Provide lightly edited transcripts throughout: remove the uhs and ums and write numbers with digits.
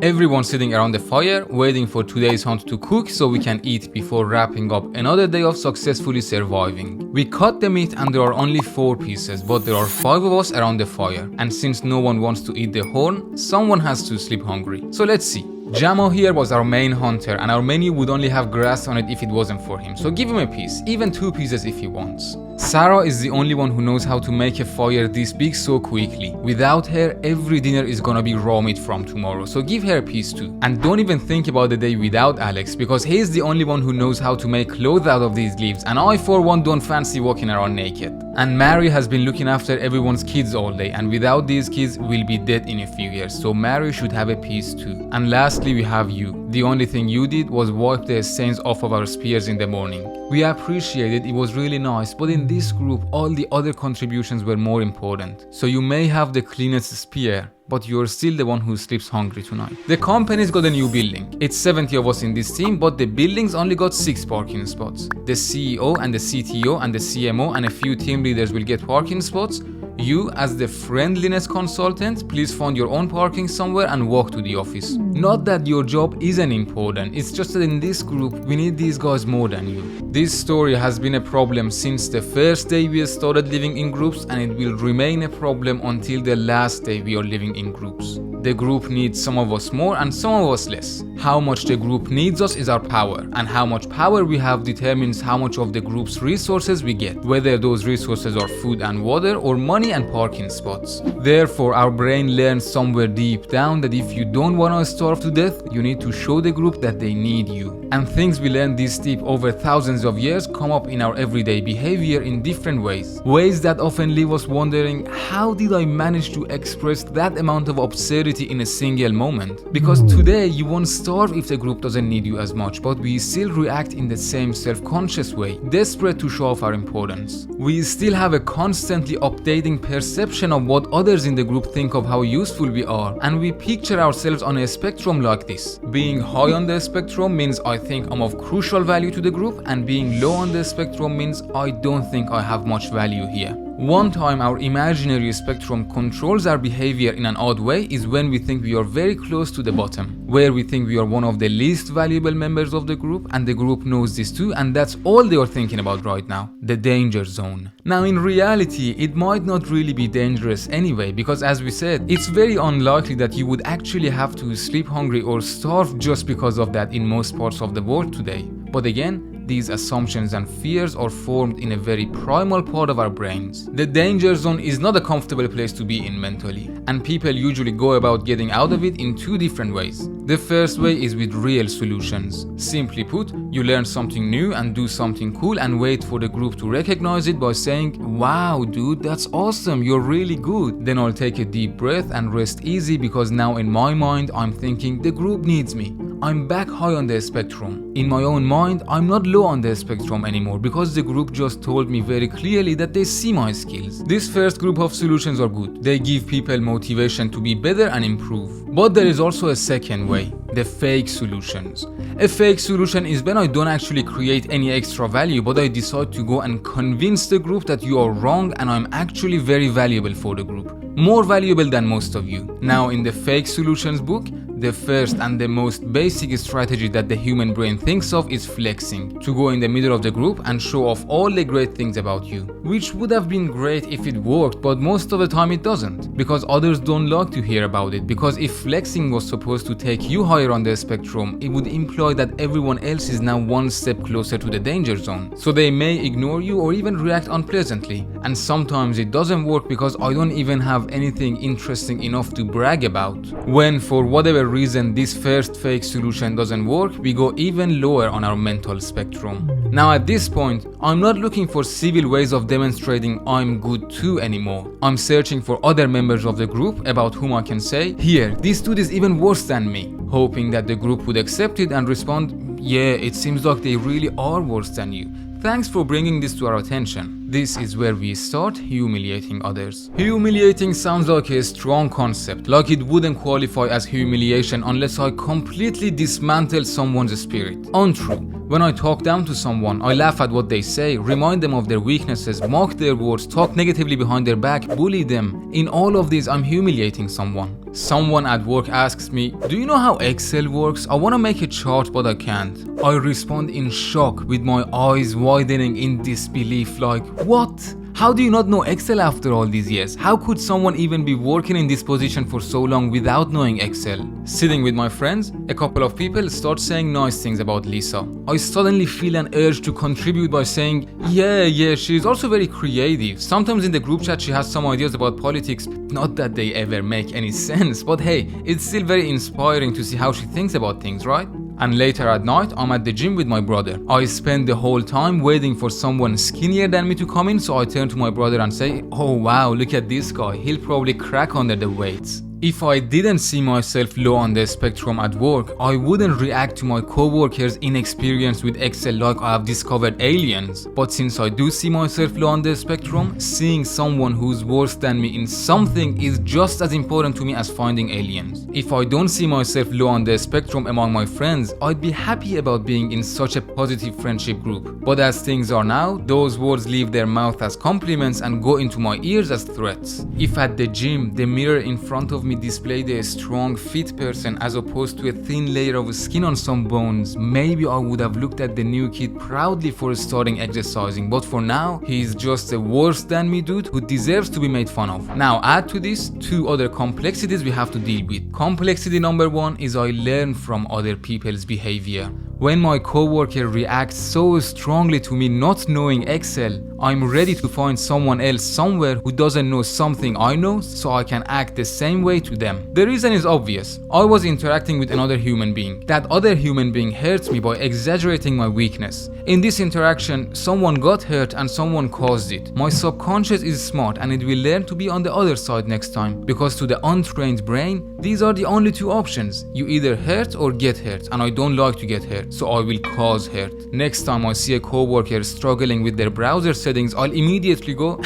Everyone sitting around the fire, waiting for today's hunt to cook so we can eat before wrapping up another day of successfully surviving. We cut the meat and there are only 4 pieces, but there are 5 of us around the fire. And since no one wants to eat the horn, someone has to sleep hungry. So let's see. Jamo here was our main hunter and our menu would only have grass on it if it wasn't for him, so give him a piece, even 2 pieces if he wants. Sarah is the only one who knows how to make a fire this big so quickly. Without her, every dinner is gonna be raw meat from tomorrow, so give her a piece too. And don't even think about the day without Alex, because he's the only one who knows how to make clothes out of these leaves, and I for one don't fancy walking around naked. And Mary has been looking after everyone's kids all day, and without these kids, we'll be dead in a few years, so Mary should have a piece too. And lastly, we have you. The only thing you did was wipe the stains off of our spears in the morning. We appreciate it, it was really nice, but in this group, all the other contributions were more important. So you may have the cleanest spear, but you're still the one who sleeps hungry tonight. The company's got a new building. It's 70 of us in this team, but the building's only got 6 parking spots. The CEO and the CTO and the CMO and a few team leaders will get parking spots. You, as the friendliness consultant, please find your own parking somewhere and walk to the office. Not that your job isn't important, it's just that in this group, we need these guys more than you. This story has been a problem since the first day we started living in groups, and it will remain a problem until the last day we are living in groups. The group needs some of us more and some of us less. How much the group needs us is our power, and how much power we have determines how much of the group's resources we get, whether those resources are food and water or money and parking spots. Therefore, our brain learns somewhere deep down that if you don't want to starve to death, you need to show the group that they need you. And things we learn this deep over thousands of years come up in our everyday behavior in different ways. Ways that often leave us wondering, how did I manage to express that amount of absurdity in a single moment? Because today you won't starve if the group doesn't need you as much, but we still react in the same self-conscious way, desperate to show off our importance. We still have a constantly updating perception of what others in the group think of how useful we are, and we picture ourselves on a spectrum like this. Being high on the spectrum means I think I'm of crucial value to the group, and being low on the spectrum means I don't think I have much value here. One time our imaginary spectrum controls our behavior in an odd way is when we think we are very close to the bottom, where we think we are one of the least valuable members of the group, and the group knows this too, and that's all they are thinking about right now, the danger zone. Now in reality, it might not really be dangerous anyway, because as we said, it's very unlikely that you would actually have to sleep hungry or starve just because of that in most parts of the world today. But again, these assumptions and fears are formed in a very primal part of our brains. The danger zone is not a comfortable place to be in mentally, and people usually go about getting out of it in 2 different ways. The first way is with real solutions. Simply put, you learn something new and do something cool and wait for the group to recognize it by saying, "Wow dude, that's awesome, you're really good." Then I'll take a deep breath and rest easy, because now in my mind I'm thinking the group needs me. I'm back high on the spectrum. In my own mind, I'm not low on the spectrum anymore, because the group just told me very clearly that they see my skills. This first group of solutions are good. They give people motivation to be better and improve. But there is also a second way, the fake solutions. A fake solution is when I don't actually create any extra value, but I decide to go and convince the group that you are wrong and I'm actually very valuable for the group. More valuable than most of you. Now in the fake solutions book, the first and the most basic strategy that the human brain thinks of is flexing, to go in the middle of the group and show off all the great things about you. Which would have been great if it worked, but most of the time it doesn't, because others don't like to hear about it, because if flexing was supposed to take you higher on the spectrum, it would imply that everyone else is now one step closer to the danger zone. So they may ignore you or even react unpleasantly. And sometimes it doesn't work because I don't even have anything interesting enough to brag about. When for whatever reason this first fake solution doesn't work, we go even lower on our mental spectrum. Now at this point, I'm not looking for civil ways of demonstrating I'm good too anymore. I'm searching for other members of the group about whom I can say, "Here, this dude is even worse than me," hoping that the group would accept it and respond, "Yeah, it seems like they really are worse than you. Thanks for bringing this to our attention." This is where we start humiliating others. Humiliating sounds like a strong concept, like it wouldn't qualify as humiliation unless I completely dismantle someone's spirit. Untrue. When I talk down to someone, I laugh at what they say, remind them of their weaknesses, mock their words, talk negatively behind their back, bully them. In all of these, I'm humiliating someone. Someone at work asks me, "Do you know how Excel works? I want to make a chart but I can't." I respond in shock with my eyes widening in disbelief like, "What? How do you not know Excel after all these years? How could someone even be working in this position for so long without knowing Excel?" Sitting with my friends, a couple of people start saying nice things about Lisa. I suddenly feel an urge to contribute by saying, yeah, she's also very creative. Sometimes in the group chat she has some ideas about politics, not that they ever make any sense, but hey, it's still very inspiring to see how she thinks about things, right? And later at night, I'm at the gym with my brother. I spend the whole time waiting for someone skinnier than me to come in, so I turn to my brother and say, "Oh wow, look at this guy, he'll probably crack under the weights." If I didn't see myself low on the spectrum at work, I wouldn't react to my co-workers' inexperience with Excel like I have discovered aliens. But since I do see myself low on the spectrum, seeing someone who's worse than me in something is just as important to me as finding aliens. If I don't see myself low on the spectrum among my friends, I'd be happy about being in such a positive friendship group. But as things are now, those words leave their mouth as compliments and go into my ears as threats. If at the gym, the mirror in front of me displayed a strong, fit person as opposed to a thin layer of skin on some bones, maybe I would have looked at the new kid proudly for starting exercising, but for now, he is just a worse than me dude who deserves to be made fun of. Now add to this two other complexities we have to deal with. Complexity number one is I learn from other people's behavior. When my coworker reacts so strongly to me not knowing Excel, I'm ready to find someone else somewhere who doesn't know something I know so I can act the same way to them. The reason is obvious. I was interacting with another human being. That other human being hurts me by exaggerating my weakness. In this interaction, someone got hurt and someone caused it. My subconscious is smart and it will learn to be on the other side next time, because to the untrained brain, these are the only two options. You either hurt or get hurt, and I don't like to get hurt, so I will cause hurt. Next time I see a coworker struggling with their browser settings, I'll immediately go,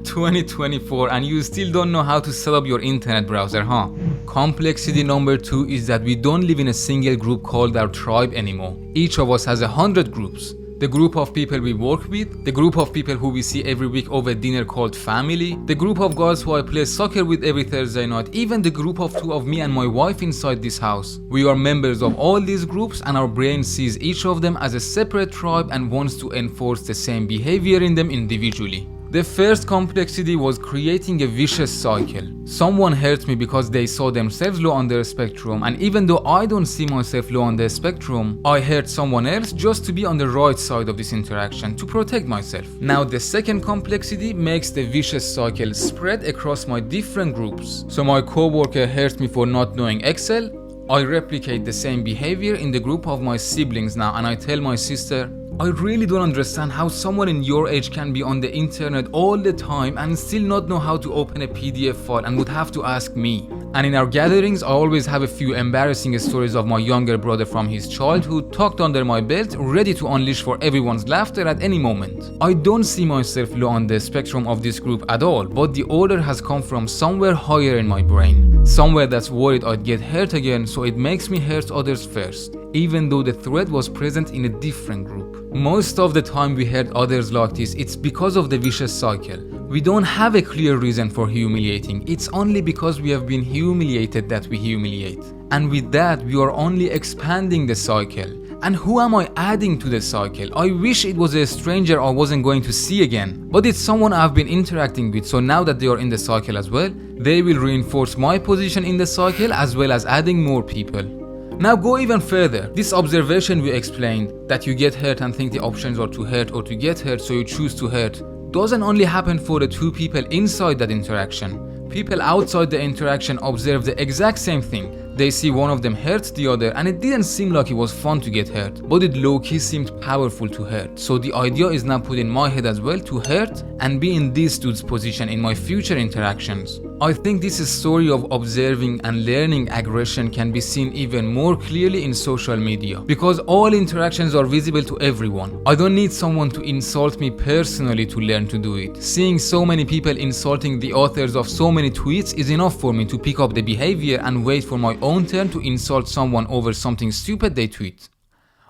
2024 and you still don't know how to set up your internet browser, huh? Complexity number two is that we don't live in a single group called our tribe anymore. Each of us has 100 groups. The group of people we work with, the group of people who we see every week over dinner called family, the group of guys who I play soccer with every Thursday night, even the group of two of me and my wife inside this house. We are members of all these groups and our brain sees each of them as a separate tribe and wants to enforce the same behavior in them individually. The first complexity was creating a vicious cycle. Someone hurt me because they saw themselves low on their spectrum, and even though I don't see myself low on the spectrum, I hurt someone else just to be on the right side of this interaction, to protect myself. Now the second complexity makes the vicious cycle spread across my different groups. So my coworker hurt me for not knowing Excel, I replicate the same behavior in the group of my siblings now, and I tell my sister, "I really don't understand how someone in your age can be on the internet all the time and still not know how to open a PDF file and would have to ask me." And in our gatherings, I always have a few embarrassing stories of my younger brother from his childhood tucked under my belt, ready to unleash for everyone's laughter at any moment. I don't see myself low on the spectrum of this group at all, but the order has come from somewhere higher in my brain. Somewhere that's worried I'd get hurt again, so it makes me hurt others first, even though the threat was present in a different group. Most of the time we hurt others like this, it's because of the vicious cycle. We don't have a clear reason for humiliating. It's only because we have been humiliated that we humiliate. And with that, we are only expanding the cycle. And who am I adding to the cycle? I wish it was a stranger I wasn't going to see again. But it's someone I've been interacting with, so now that they are in the cycle as well, they will reinforce my position in the cycle as well as adding more people. Now go even further. This observation we explained, that you get hurt and think the options are to hurt or to get hurt, so you choose to hurt, doesn't only happen for the two people inside that interaction. People outside the interaction observe the exact same thing. They see one of them hurt the other, and it didn't seem like it was fun to get hurt, but it low-key seemed powerful to hurt. So the idea is now put in my head as well to hurt and be in this dude's position in my future interactions. I think this story of observing and learning aggression can be seen even more clearly in social media, because all interactions are visible to everyone. I don't need someone to insult me personally to learn to do it. Seeing so many people insulting the authors of so many tweets is enough for me to pick up the behavior and wait for my own turn to insult someone over something stupid they tweet.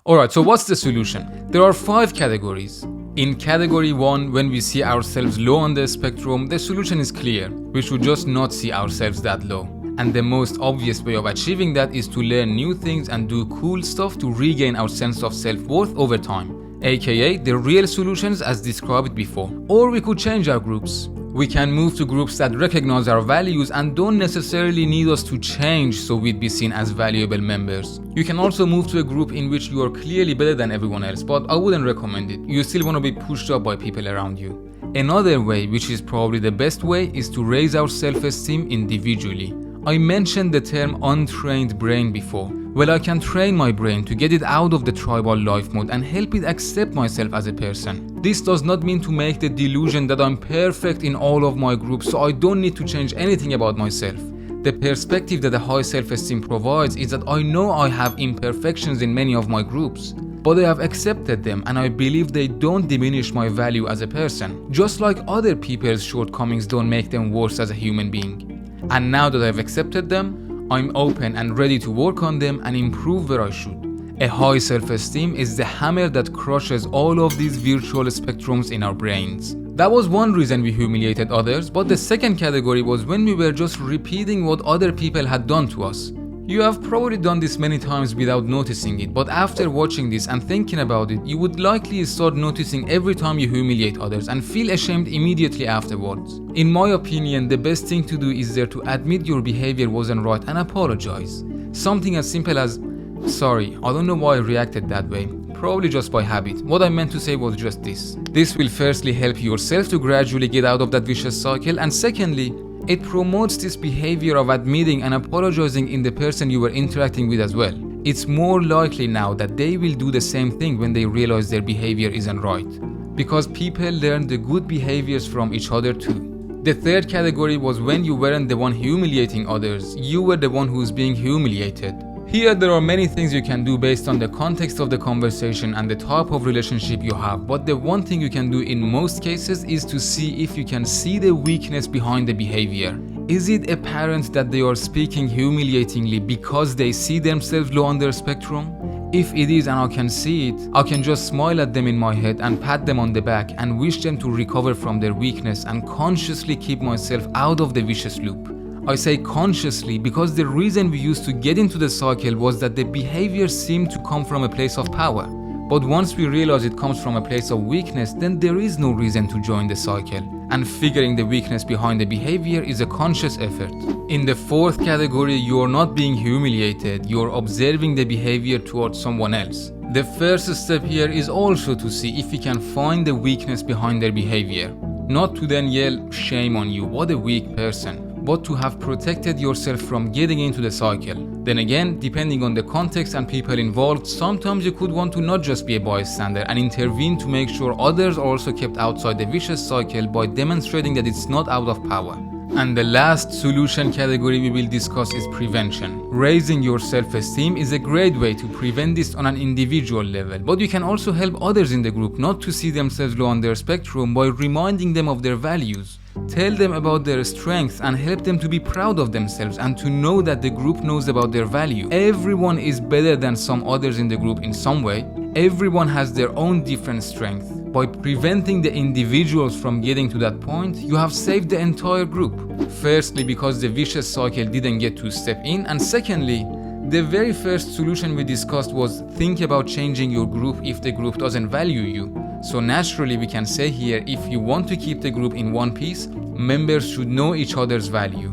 Alright, so what's the solution? There are 5 categories. In category 1, when we see ourselves low on the spectrum, the solution is clear. We should just not see ourselves that low. And the most obvious way of achieving that is to learn new things and do cool stuff to regain our sense of self-worth over time, aka the real solutions as described before. Or we could change our groups. We can move to groups that recognize our values and don't necessarily need us to change so we'd be seen as valuable members. You can also move to a group in which you are clearly better than everyone else, but I wouldn't recommend it. You still want to be pushed up by people around you. Another way, which is probably the best way, is to raise our self-esteem individually. I mentioned the term untrained brain before. Well, I can train my brain to get it out of the tribal life mode and help it accept myself as a person. This does not mean to make the delusion that I'm perfect in all of my groups, so I don't need to change anything about myself. The perspective that a high self-esteem provides is that I know I have imperfections in many of my groups, but I have accepted them and I believe they don't diminish my value as a person, just like other people's shortcomings don't make them worse as a human being. And now that I've accepted them, I'm open and ready to work on them and improve where I should. A high self-esteem is the hammer that crushes all of these virtual spectrums in our brains. That was one reason we humiliated others, but the second category was when we were just repeating what other people had done to us. You have probably done this many times without noticing it, but after watching this and thinking about it, you would likely start noticing every time you humiliate others and feel ashamed immediately afterwards. In my opinion, the best thing to do is there to admit your behavior wasn't right and apologize. Something as simple as, "Sorry, I don't know why I reacted that way. Probably just by habit. What I meant to say was just this." This will firstly help yourself to gradually get out of that vicious cycle, and secondly, it promotes this behavior of admitting and apologizing in the person you were interacting with as well. It's more likely now that they will do the same thing when they realize their behavior isn't right, because people learn the good behaviors from each other too. The third category was when you weren't the one humiliating others, you were the one who's being humiliated. Here there are many things you can do based on the context of the conversation and the type of relationship you have, but the one thing you can do in most cases is to see if you can see the weakness behind the behavior. Is it apparent that they are speaking humiliatingly because they see themselves low on their spectrum? If it is and I can see it, I can just smile at them in my head and pat them on the back and wish them to recover from their weakness and consciously keep myself out of the vicious loop. I say consciously because the reason we used to get into the cycle was that the behavior seemed to come from a place of power. But once we realize it comes from a place of weakness, then there is no reason to join the cycle. And figuring the weakness behind the behavior is a conscious effort. In the fourth category, you are not being humiliated, you are observing the behavior towards someone else. The first step here is also to see if you can find the weakness behind their behavior. Not to then yell, "Shame on you, what a weak person," but to have protected yourself from getting into the cycle. Then again, depending on the context and people involved, sometimes you could want to not just be a bystander and intervene to make sure others are also kept outside the vicious cycle by demonstrating that it's not out of power. And the last solution category we will discuss is prevention. Raising your self-esteem is a great way to prevent this on an individual level, but you can also help others in the group not to see themselves low on their spectrum by reminding them of their values. Tell them about their strengths and help them to be proud of themselves and to know that the group knows about their value. Everyone is better than some others in the group in some way. Everyone has their own different strength. By preventing the individuals from getting to that point, you have saved the entire group. Firstly, because the vicious cycle didn't get to step in, and secondly, the very first solution we discussed was think about changing your group if the group doesn't value you. So naturally we can say here, if you want to keep the group in one piece, members should know each other's value.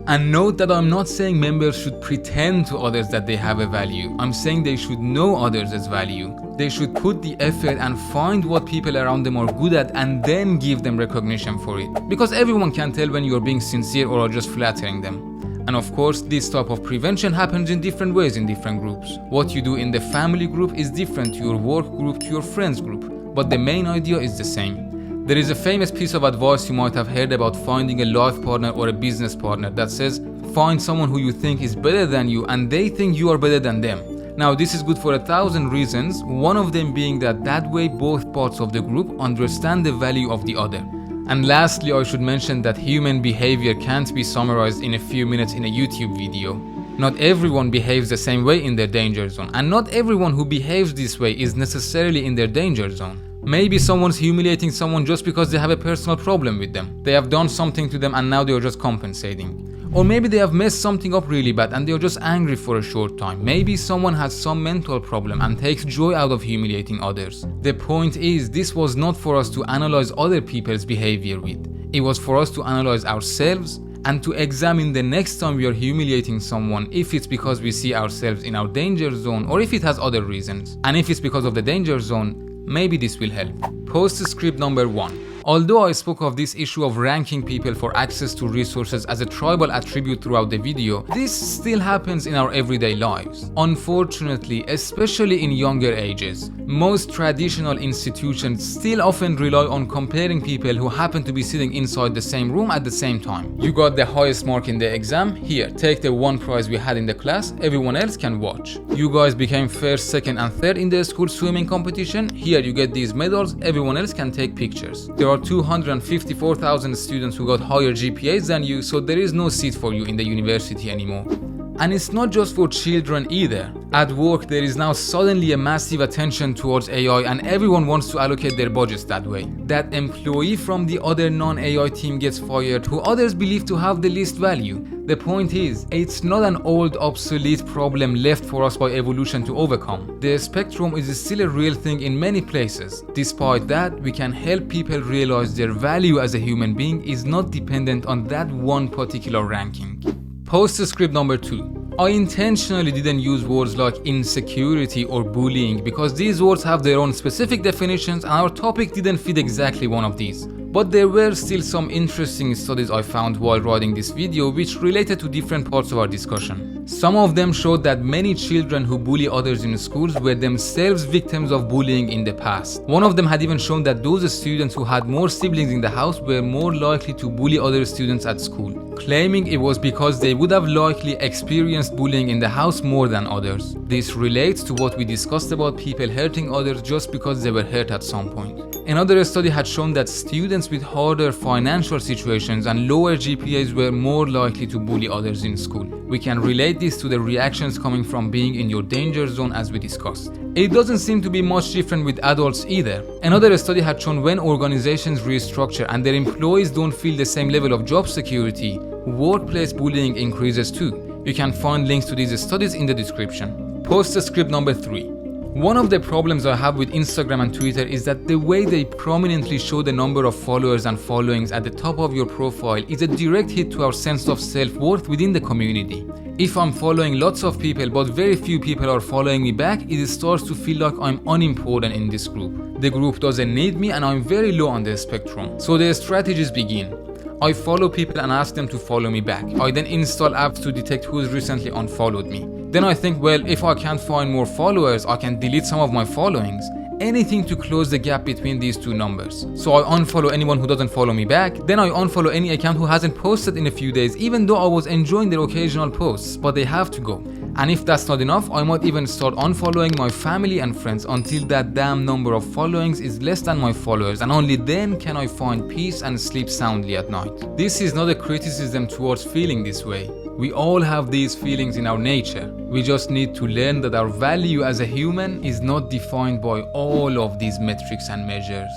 And note that I'm not saying members should pretend to others that they have a value. I'm saying they should know others' value. They should put the effort and find what people around them are good at and then give them recognition for it. Because everyone can tell when you're being sincere or are just flattering them. And of course, this type of prevention happens in different ways in different groups. What you do in the family group is different to your work group, to your friends group. But the main idea is the same. There is a famous piece of advice you might have heard about finding a life partner or a business partner that says, find someone who you think is better than you and they think you are better than them. Now this is good for 1,000 reasons, one of them being that way both parts of the group understand the value of the other. And lastly, I should mention that human behavior can't be summarized in a few minutes in a YouTube video. Not everyone behaves the same way in their danger zone, and not everyone who behaves this way is necessarily in their danger zone. Maybe someone's humiliating someone just because they have a personal problem with them. They have done something to them and now they are just compensating. Or maybe they have messed something up really bad and they're just angry for a short time. Maybe someone has some mental problem and takes joy out of humiliating others. The point is, this was not for us to analyze other people's behavior with. It was for us to analyze ourselves and to examine the next time we are humiliating someone if it's because we see ourselves in our danger zone or if it has other reasons. And if it's because of the danger zone, maybe this will help. Postscript number 1. Although I spoke of this issue of ranking people for access to resources as a tribal attribute throughout the video, this still happens in our everyday lives. Unfortunately, especially in younger ages, most traditional institutions still often rely on comparing people who happen to be sitting inside the same room at the same time. You got the highest mark in the exam? Here, take the one prize we had in the class, everyone else can watch. You guys became first, second and third in the school swimming competition? Here, you get these medals, everyone else can take pictures. There are 254,000 students who got higher GPAs than you, so there is no seat for you in the university anymore. And it's not just for children either. At work, there is now suddenly a massive attention towards AI and everyone wants to allocate their budgets that way. That employee from the other non-AI team gets fired who others believe to have the least value. The point is, it's not an old obsolete problem left for us by evolution to overcome. The spectrum is still a real thing in many places. Despite that, we can help people realize their value as a human being is not dependent on that one particular ranking. Postscript number 2. I intentionally didn't use words like insecurity or bullying because these words have their own specific definitions and our topic didn't fit exactly one of these. But there were still some interesting studies I found while writing this video which related to different parts of our discussion. Some of them showed that many children who bully others in schools were themselves victims of bullying in the past. One of them had even shown that those students who had more siblings in the house were more likely to bully other students at school, claiming it was because they would have likely experienced bullying in the house more than others. This relates to what we discussed about people hurting others just because they were hurt at some point. Another study had shown that students with harder financial situations and lower GPAs were more likely to bully others in school. We can relate this to the reactions coming from being in your danger zone as we discussed. It doesn't seem to be much different with adults either. Another study had shown when organizations restructure and their employees don't feel the same level of job security, workplace bullying increases too. You can find links to these studies in the description. Postscript number 3. One of the problems I have with Instagram and Twitter is that the way they prominently show the number of followers and followings at the top of your profile is a direct hit to our sense of self-worth within the community. If I'm following lots of people but very few people are following me back, it starts to feel like I'm unimportant in this group. The group doesn't need me and I'm very low on the spectrum. So the strategies begin. I follow people and ask them to follow me back. I then install apps to detect who's recently unfollowed me. Then I think, well, if I can't find more followers, I can delete some of my followings. Anything to close the gap between these two numbers. So I unfollow anyone who doesn't follow me back. Then I unfollow any account who hasn't posted in a few days, even though I was enjoying their occasional posts, but they have to go. And if that's not enough, I might even start unfollowing my family and friends until that damn number of followings is less than my followers, and only then can I find peace and sleep soundly at night. This is not a criticism towards feeling this way. We all have these feelings in our nature. We just need to learn that our value as a human is not defined by all of these metrics and measures.